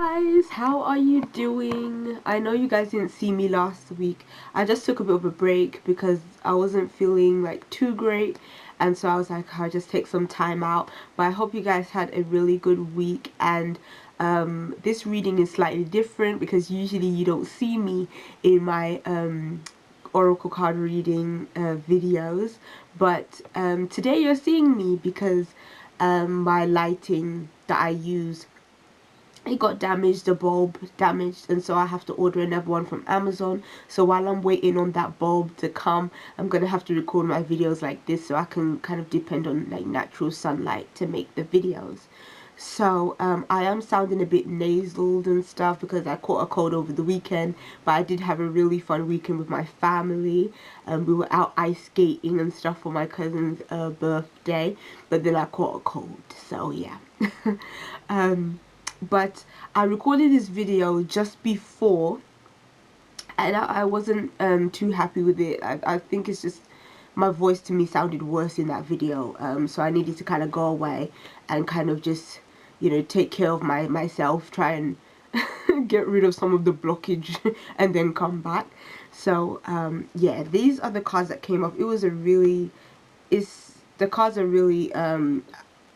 Guys, how are you doing? I know you guys didn't see me last week. I just took a bit of a break because I wasn't feeling like too great, and so I was like, I'll just take some time out. But I hope you guys had a really good week, and this reading is slightly different because usually you don't see me in my oracle card reading videos, but today you're seeing me because my lighting that I use, it got damaged, the bulb damaged, and so I have to order another one from Amazon. So while I'm waiting on that bulb to come, I'm gonna have to record my videos like this so I can kind of depend on like natural sunlight to make the videos. So I am sounding a bit nasaled and stuff because I caught a cold over the weekend, but I did have a really fun weekend with my family. We were out ice skating and stuff for my cousin's birthday, but then I caught a cold, so yeah. But I recorded this video just before, and I wasn't too happy with it. I think it's just my voice to me sounded worse in that video, so I needed to kind of go away and kind of just, you know, take care of myself, try and get rid of some of the blockage and then come back. So yeah, these are the cards that came up. It was a really, it's the cards are really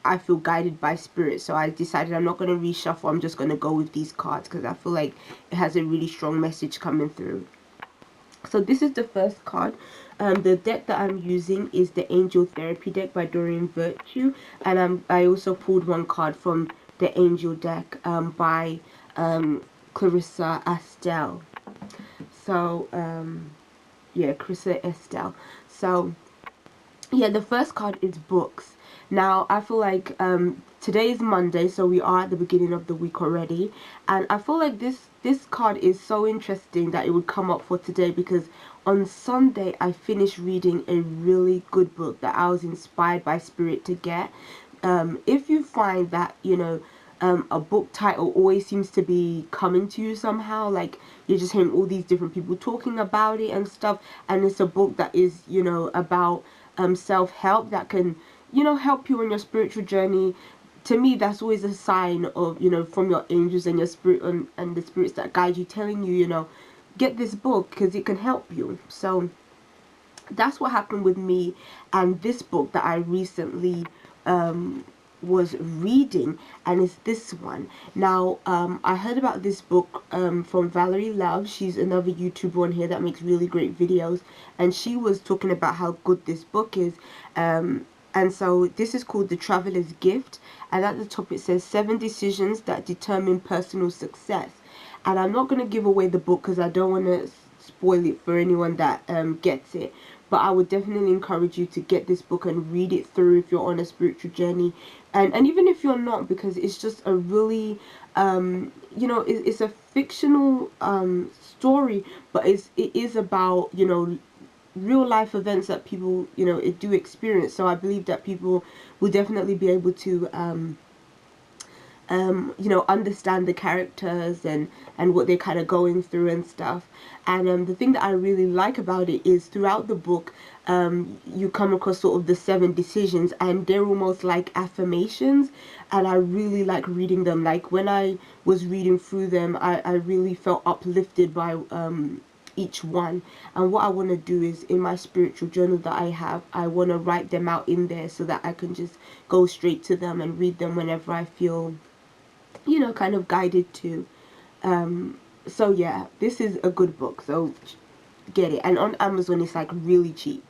I feel guided by spirit, so I decided I'm not going to reshuffle. I'm just going to go with these cards because I feel like it has a really strong message coming through. So this is the first card. The deck that I'm using is the Angel Therapy deck by Doreen Virtue, and I also pulled one card from the Angel deck by Clarissa Estelle. So yeah, Clarissa Estelle. So yeah, the first card is books. Now I feel like today is Monday, so we are at the beginning of the week already, and I feel like this card is so interesting that it would come up for today because on Sunday I finished reading a really good book that I was inspired by spirit to get. If you find that, you know, a book title always seems to be coming to you somehow, like you're just hearing all these different people talking about it and stuff, and it's a book that is, you know, about self-help that can, you know, help you on your spiritual journey. To me, that's always a sign of, you know, from your angels and your spirit and the spirits that guide you, telling you, you know, get this book because it can help you. So that's what happened with me and this book that I recently was reading, and it's this one. Now I heard about this book from Valerie Love. She's another YouTuber on here that makes really great videos, and she was talking about how good this book is. And so this is called The Traveler's Gift, and at the top it says 7 decisions that determine personal success. And I'm not going to give away the book because I don't want to spoil it for anyone that gets it, but I would definitely encourage you to get this book and read it through if you're on a spiritual journey, and even if you're not, because it's just a really you know, it's a fictional story, but it is about, you know, real life events that people, you know, do experience. So I believe that people will definitely be able to you know, understand the characters and what they're kind of going through and stuff. And the thing that I really like about it is throughout the book, you come across sort of the 7 decisions, and they're almost like affirmations, and I really like reading them. Like when I was reading through them, I really felt uplifted by each one. And what I want to do is, in my spiritual journal that I have, I want to write them out in there so that I can just go straight to them and read them whenever I feel, you know, kind of guided to. So yeah, this is a good book, so get it. And on Amazon it's like really cheap.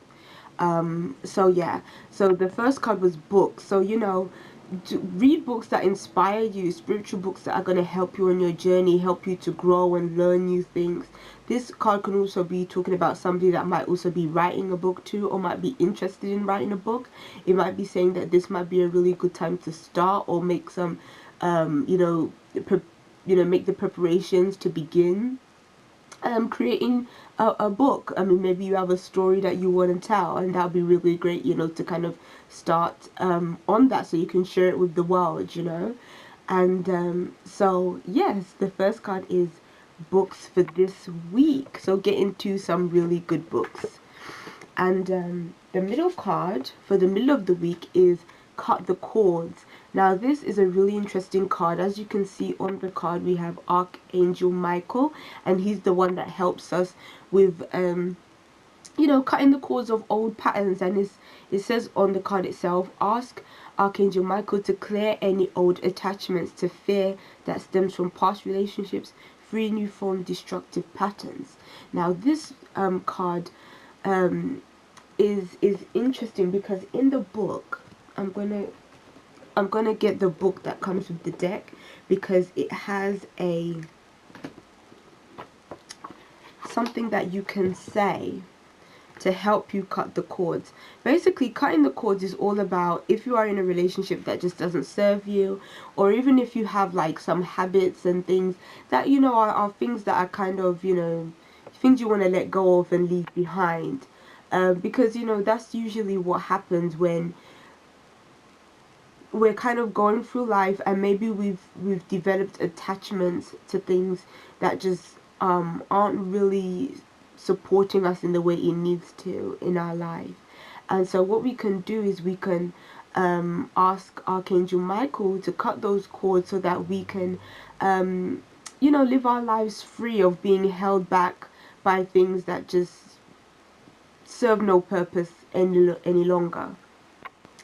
So yeah, so the first card was books. So, you know, to read books that inspire you, spiritual books that are going to help you on your journey, help you to grow and learn new things. This card can also be talking about somebody that might also be writing a book too, or might be interested in writing a book. It might be saying that this might be a really good time to start or make some you know, make the preparations to begin creating a book. I mean, maybe you have a story that you want to tell, and that'll be really great, you know, to kind of start on that so you can share it with the world, you know. And so yes, the first card is books for this week, so get into some really good books. And the middle card for the middle of the week is cut the cords. Now this is a really interesting card. As you can see on the card, we have Archangel Michael, and he's the one that helps us with you know, cutting the cords of old patterns. And it says on the card itself, ask Archangel Michael to clear any old attachments to fear that stems from past relationships, freeing you from destructive patterns. Now this card is interesting because in the book, I'm gonna get the book that comes with the deck, because it has a something that you can say to help you cut the cords. Basically, cutting the cords is all about if you are in a relationship that just doesn't serve you, or even if you have like some habits and things that, you know, are things that are kind of, you know, things you want to let go of and leave behind. Because, you know, that's usually what happens when we're kind of going through life, and maybe we've developed attachments to things that just aren't really supporting us in the way it needs to in our life. And so what we can do is we can ask Archangel Michael to cut those cords so that we can you know, live our lives free of being held back by things that just serve no purpose any longer.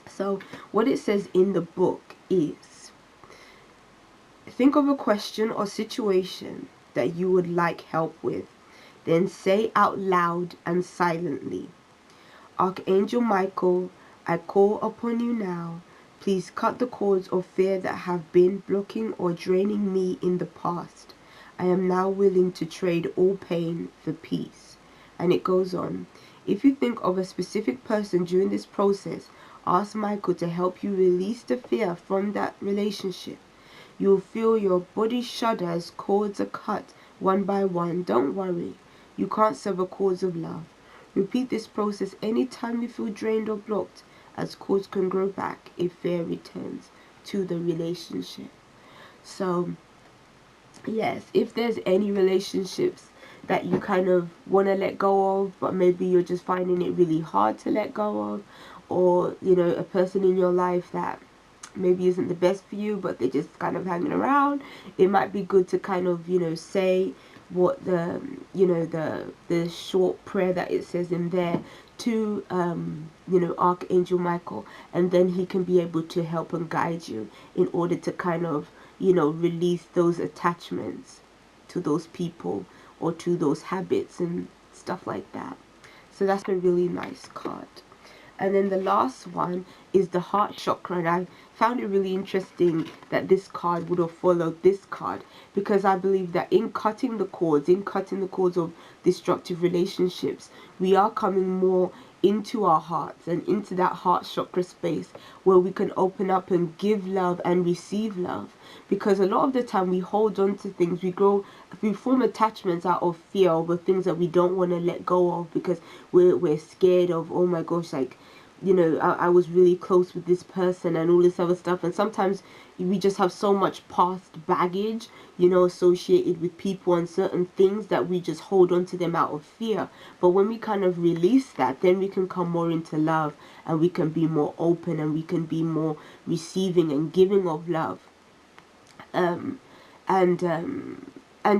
So what it says in the book is, think of a question or situation that you would like help with. Then say out loud and silently, Archangel Michael, I call upon you now. Please cut the cords of fear that have been blocking or draining me in the past. I am now willing to trade all pain for peace. And it goes on. If you think of a specific person during this process, ask Michael to help you release the fear from that relationship. You'll feel your body shudder as cords are cut one by one. Don't worry, you can't sever cords of love. Repeat this process anytime you feel drained or blocked, as cords can grow back if fear returns to the relationship. So, yes, if there's any relationships that you kind of want to let go of, but maybe you're just finding it really hard to let go of, or, you know, a person in your life that maybe isn't the best for you, but they're just kind of hanging around, it might be good to kind of, you know, say what the, you know, the short prayer that it says in there to you know, Archangel Michael, and then he can be able to help and guide you in order to kind of, you know, release those attachments to those people or to those habits and stuff like that. So that's a really nice card. And then the last one is the heart chakra, and I found it really interesting that this card would have followed this card, because I believe that in cutting the cords of destructive relationships, we are coming more into our hearts and into that heart chakra space where we can open up and give love and receive love. Because a lot of the time we hold on to things, we form attachments out of fear over things that we don't want to let go of, because we're scared of, oh my gosh, like, you know, I was really close with this person and all this other stuff. And sometimes we just have so much past baggage, you know, associated with people and certain things, that we just hold on to them out of fear. But when we kind of release that, then we can come more into love, and we can be more open, and we can be more receiving and giving of love. Um, and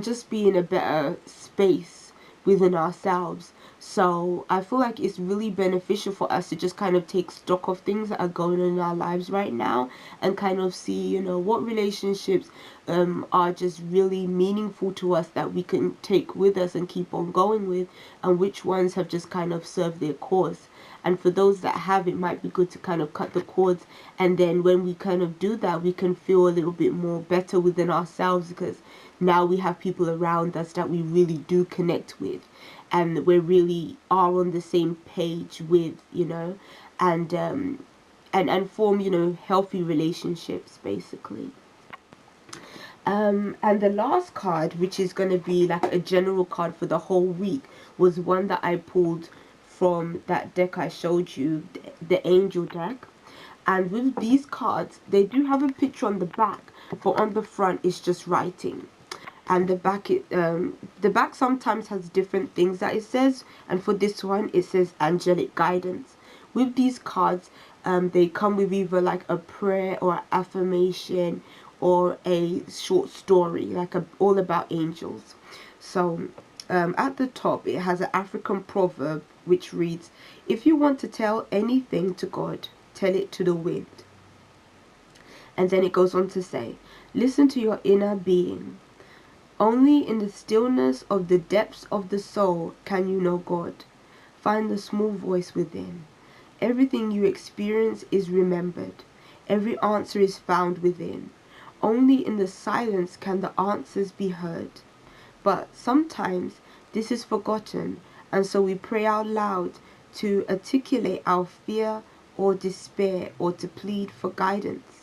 just be in a better space within ourselves. So I feel like it's really beneficial for us to just kind of take stock of things that are going on in our lives right now, and kind of see, you know, what relationships are just really meaningful to us that we can take with us and keep on going with, and which ones have just kind of served their course. And for those that have, it might be good to kind of cut the cords, and then when we kind of do that, we can feel a little bit more better within ourselves, because now we have people around us that we really do connect with, and we really are on the same page with, you know, and form, you know, healthy relationships basically. And the last card, which is going to be like a general card for the whole week, was one that I pulled from that deck I showed you, the angel deck. And with these cards, they do have a picture on the back, but on the front it's just writing. And the back sometimes has different things that it says, and for this one it says angelic guidance. With these cards, They come with either like a prayer or affirmation or a short story, like all about angels. So at the top it has an African proverb which reads, if you want to tell anything to God, tell it to the wind. And then it goes on to say, listen to your inner being. Only in the stillness of the depths of the soul can you know God. Find the small voice within. Everything you experience is remembered. Every answer is found within. Only in the silence can the answers be heard. But sometimes this is forgotten, and so we pray out loud to articulate our fear or despair or to plead for guidance.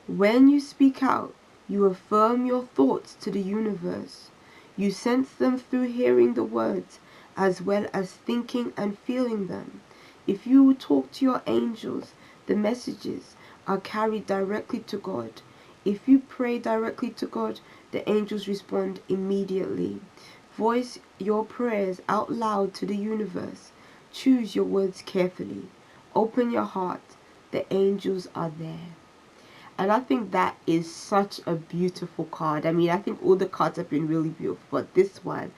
When you speak out, you affirm your thoughts to the universe. You sense them through hearing the words as well as thinking and feeling them. If you talk to your angels, the messages are carried directly to God. If you pray directly to God, the angels respond immediately. Voice your prayers out loud to the universe. Choose your words carefully. Open your heart. The angels are there. And I think that is such a beautiful card. I mean, I think all the cards have been really beautiful, but this one,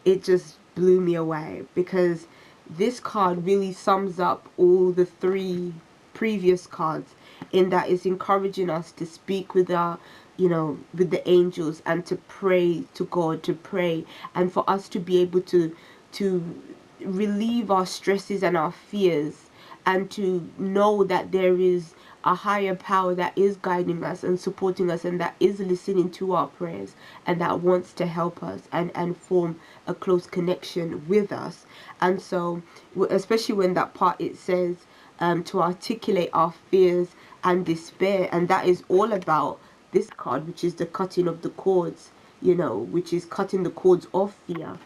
it just blew me away because this card really sums up all the three previous cards in that it's encouraging us to speak with our, with the angels and to pray to God, to pray, and for us to be able to relieve our stresses and our fears, and to know that there is a higher power that is guiding us and supporting us and that is listening to our prayers and that wants to help us and form a close connection with us. And so especially when that part it says to articulate our fears and despair, and that is all about this card, which is the cutting of the cords, which is cutting the cords of fear.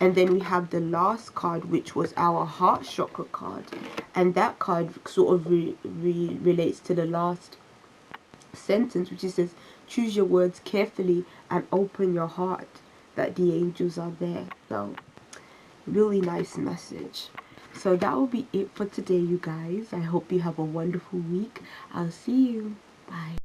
And then we have the last card, which was our heart chakra card, and that card sort of relates to the last sentence, which says, choose your words carefully and open your heart, that the angels are there. So really nice message. So that will be it for today, you guys. I hope you have a wonderful week. I'll see you. Bye.